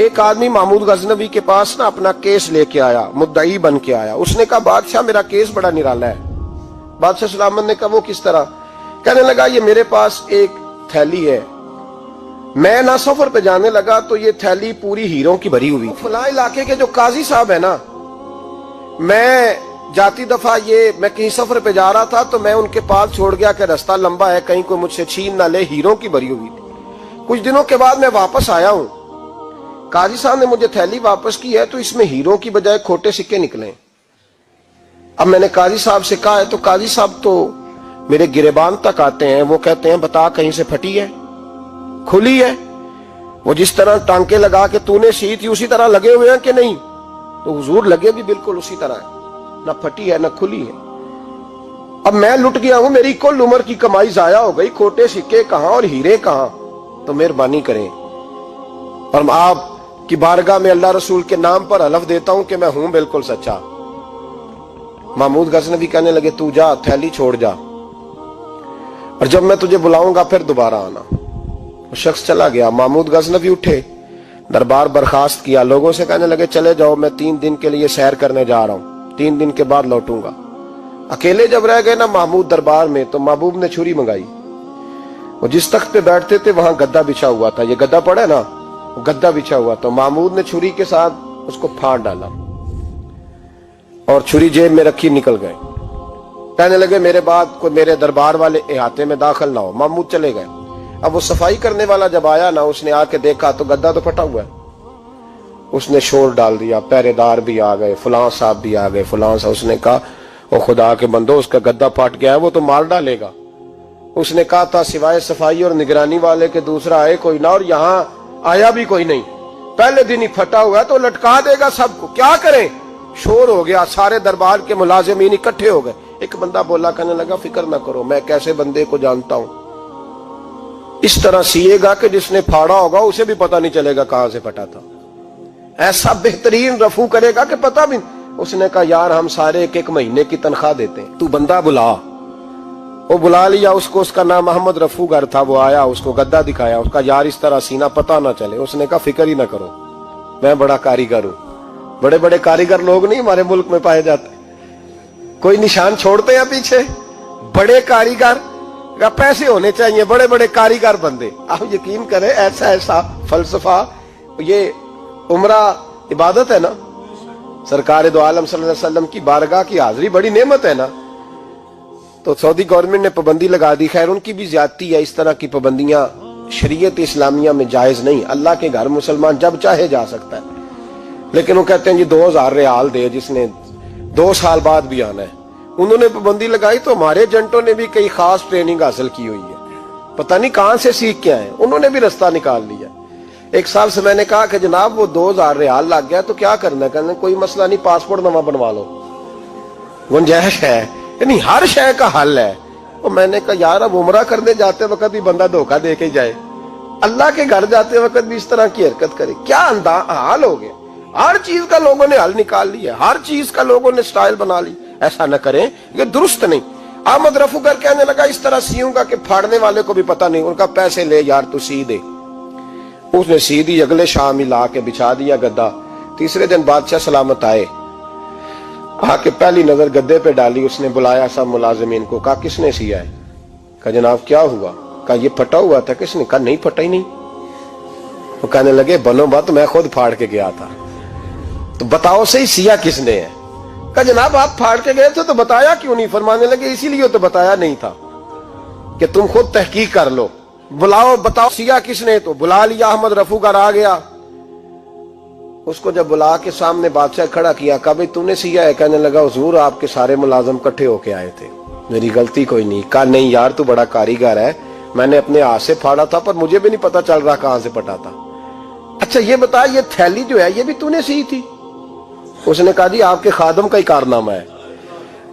ایک آدمی محمود غزنوی کے پاس نا اپنا کیس لے کے آیا، مدعی بن کے آیا. اس نے کہا بادشاہ میرا کیس بڑا نرالا ہے. بادشاہ سلامت نے کہا وہ کس طرح؟ کہنے لگا یہ میرے پاس ایک تھیلی ہے، میں نہ سفر پہ جانے لگا تو یہ تھیلی پوری ہیروں کی بھری ہوئی. فلاں علاقے کے جو قاضی صاحب ہے نا، میں جاتی دفعہ میں کہیں سفر پہ جا رہا تھا تو میں ان کے پاس چھوڑ گیا کہ راستہ لمبا ہے، کہیں کوئی مجھ سے چھین نہ لے، ہیروں کی بھری ہوئی تھی. کچھ دنوں کے بعد میں واپس آیا ہوں، قاضی صاحب نے مجھے تھیلی واپس کی ہے تو اس میں ہیروں کی بجائے کھوٹے سکے نکلے. اب میں نے قاضی صاحب سے کہا ہے تو قاضی صاحب تو میرے گریبان تک آتے ہیں، وہ کہتے ہیں بتا کہیں سے پھٹی ہے، کھلی ہے؟ وہ جس طرح ٹانکے لگا کے تو نے سی تھی اسی طرح لگے ہوئے ہیں کہ نہیں؟ تو حضور لگے بھی بالکل اسی طرح ہے، نہ پھٹی ہے نہ کھلی ہے. اب میں لٹ گیا ہوں، میری کل عمر کی کمائی ضائع ہو گئی، کھوٹے سکے کہاں اور ہیرے کہاں؟ تو مہربانی کریں. اور آپ کی بارگاہ میں اللہ رسول کے نام پر حلف دیتا ہوں کہ میں ہوں بالکل سچا. محمود غزنوی کہنے لگے تو جا، تھیلی چھوڑ جا، اور جب میں تجھے بلاؤں گا پھر دوبارہ آنا. وہ شخص چلا گیا. محمود غزنوی اٹھے، دربار برخاست کیا، لوگوں سے کہنے لگے چلے جاؤ، میں 3 دن کے لیے سیر کرنے جا رہا ہوں، 3 دن کے بعد لوٹوں گا. اکیلے جب رہ گئے نا محمود دربار میں تو محبوب نے چھری منگائی. وہ جس تخت پہ بیٹھتے تھے وہاں گدا بچھا ہوا تھا، یہ گدا پڑا ہے نا، وہ گدا بچھا ہوا تھا. محمود نے چھری کے ساتھ اس کو پھاڑ ڈالا اور چھری جیب میں رکھی نکل گئے. کہنے لگے میرے بعد کوئی میرے دربار والے احاطے میں داخل نہ ہو. محمود چلے گئے. اب وہ صفائی کرنے والا جب آیا نا، اس نے آ کے دیکھا تو گدا تو پھٹا ہوا ہے. اس نے شور ڈال دیا، پہرے دار بھی آ گئے، فلاں صاحب بھی آ گئے، فلاں صاحب. اس نے کہا وہ خدا کے بندو، اس کا گدا پھٹ گیا ہے، وہ تو مار ڈالے گا. اس نے کہا تھا سوائے صفائی اور نگرانی والے کے دوسرا آئے کوئی نہ، اور یہاں آیا بھی کوئی نہیں، پہلے دن ہی پھٹا ہوا ہے تو لٹکا دے گا سب کو، کیا کریں؟ شور ہو گیا، سارے دربار کے ملازمین اکٹھے ہو گئے. ایک بندہ بولا، کہنے لگا فکر نہ کرو، میں کیسے بندے کو جانتا ہوں، اس طرح سیے گا کہ جس نے پھاڑا ہوگا اسے بھی پتہ نہیں چلے گا کہاں سے پھٹا تھا. ایسا بہترین رفو کرے گا کہ پتہ بھی. اس نے کہا یار ہم سارے 1 مہینے کی تنخواہ دیتے ہیں، تو بندہ بلا. وہ بلا لیا اس کو، اس کا نام محمد رفو گر تھا. وہ آیا، اس کو گدا دکھایا، اس کا یار اس طرح سینا پتہ نہ چلے. اس نے کہا فکر ہی نہ کرو، میں بڑا کاریگر ہوں. بڑے بڑے کاریگر لوگ نہیں ہمارے ملک میں پائے جاتے، کوئی نشان چھوڑتے ہیں پیچھے. بڑے کاریگر کا پیسے ہونے چاہیے، بڑے بڑے کاریگر بندے. آپ یقین کریں ایسا ایسا فلسفہ. یہ عمرہ عبادت ہے نا، سرکار دو عالم صلی اللہ علیہ وسلم کی بارگاہ کی حاضری بڑی نعمت ہے نا. تو سعودی گورنمنٹ نے پابندی لگا دی، خیر ان کی بھی زیادتی ہے. اس طرح کی پابندیاں شریعت اسلامیہ میں جائز نہیں. اللہ کے گھر مسلمان جب چاہے جا سکتا ہے، لیکن وہ کہتے ہیں جی 2000 ریال دے جس نے 2 سال بعد بھی آنا ہے. انہوں نے پابندی لگائی تو ہمارے ایجنٹوں نے بھی کئی خاص ٹریننگ حاصل کی ہوئی ہے، پتہ نہیں کہاں سے سیکھ کے آئے، انہوں نے بھی رستہ نکال لیا. ایک صاحب سے میں نے کہا کہ جناب وہ 2000 ریال لگ گیا تو کیا کرنا ہے؟ کہنے کوئی مسئلہ نہیں، پاسپورٹ نواں بنوا لو، گنجائش ہے. یعنی ہر شے کا حل ہے. اور میں نے کہا یار اب عمرہ کرنے جاتے وقت بھی بندہ دھوکہ دے کے جائے، اللہ کے گھر جاتے وقت بھی اس طرح کی حرکت کرے، کیا حال ہو گیا. ہر چیز کا لوگوں نے حل نکال لیا، ہر چیز کا لوگوں نے سٹائل بنا لی. ایسا نہ کریں، یہ درست نہیں. احمد رفو گر کہنے لگا اس طرح سیوں گا کہ پھاڑنے والے کو بھی پتہ نہیں. ان کا پیسے لے یار تو سی دے. اس نے سی دی، اگلے شام ہی لا کے بچھا دیا گدا. تیسرے دن بادشاہ سلامت آئے، آ کے پہلی نظر گدے پہ ڈالی. اس نے بلایا سب ملازمین کو، کہا کس نے سیا ہے؟ کہا جناب کیا ہوا؟ کہا یہ پھٹا ہوا تھا. کس نے؟ کہا نہیں پھٹا ہی نہیں. وہ کہنے لگے بنو بات، میں خود پھاڑ کے گیا تھا. تو بتاؤ صحیح سیا کس نے ہے؟ کہا جناب آپ پھاڑ کے گئے تھے تو بتایا کیوں نہیں؟ فرمانے لگے اسی لیے تو بتایا نہیں تھا کہ تم خود تحقیق کر لو. بلاؤ بتاؤ سیا کس نے. تو بلا لیا. احمد رفو گر آ گیا. اس کو جب بلا کے سامنے بادشاہ کھڑا کیا، کہا بھئی تو نے سیا ہے؟ کہنے لگا حضور آپ کے سارے ملازم کٹھے ہو کے آئے تھے، میری غلطی کوئی نہیں. کہا نہیں یار تو بڑا کاریگر ہے، میں نے اپنے ہاتھ سے پھاڑا تھا پر مجھے بھی نہیں پتا چل رہا کہاں سے پھٹا تھا. اچھا یہ بتا یہ تھیلی جو ہے یہ بھی تو نے سی تھی؟ اس نے کہا جی آپ کے خادم کا ہی کارنامہ ہے،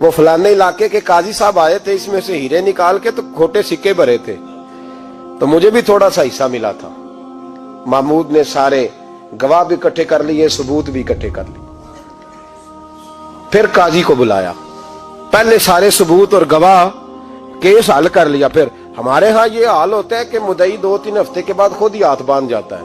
وہ فلانے علاقے کے قاضی صاحب آئے تھے، اس میں سے ہیرے نکال کے تو کھوٹے سکے بھرے تھے تو مجھے بھی تھوڑا سا حصہ ملا تھا. محمود نے سارے گواہ بھی اکٹھے کر لیے، ثبوت بھی اکٹھے کر لیے. پھر قاضی کو بلایا، پہلے سارے ثبوت اور گواہ کیس حل کر لیا. پھر ہمارے ہاں یہ حال ہوتا ہے کہ مدعی 2-3 ہفتے کے بعد خود ہی ہاتھ باندھ جاتا ہے،